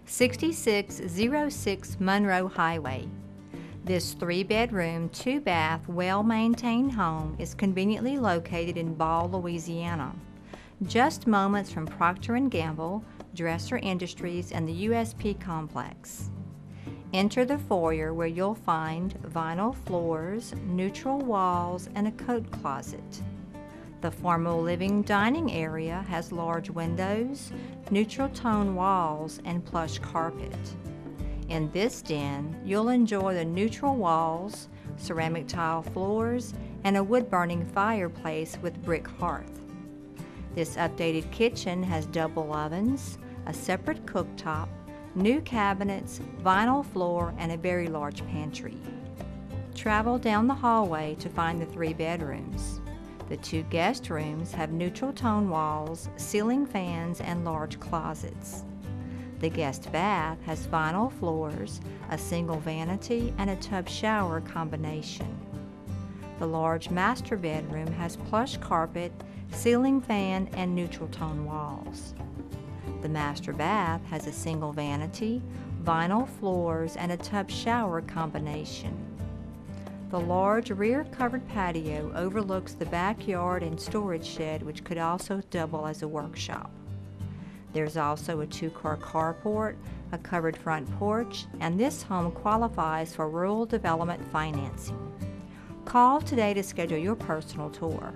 6606 Monroe Highway. This 3-bedroom, 2-bath, well-maintained home is conveniently located in Ball, Louisiana, just moments from Procter & Gamble, Dresser Industries, and the USP Complex. Enter the foyer where you'll find vinyl floors, neutral walls, and a coat closet. The formal living dining area has large windows, neutral tone walls, and plush carpet. In this den, you'll enjoy the neutral walls, ceramic tile floors, and a wood-burning fireplace with brick hearth. This updated kitchen has double ovens, a separate cooktop, new cabinets, vinyl floor, and a very large pantry. Travel down the hallway to find the 3 bedrooms. The 2 guest rooms have neutral tone walls, ceiling fans, and large closets. The guest bath has vinyl floors, a single vanity, and a tub shower combination. The large master bedroom has plush carpet, ceiling fan, and neutral tone walls. The master bath has a single vanity, vinyl floors, and a tub shower combination. The large rear covered patio overlooks the backyard and storage shed, which could also double as a workshop. There's also a 2-car carport, a covered front porch, and this home qualifies for rural development financing. Call today to schedule your personal tour.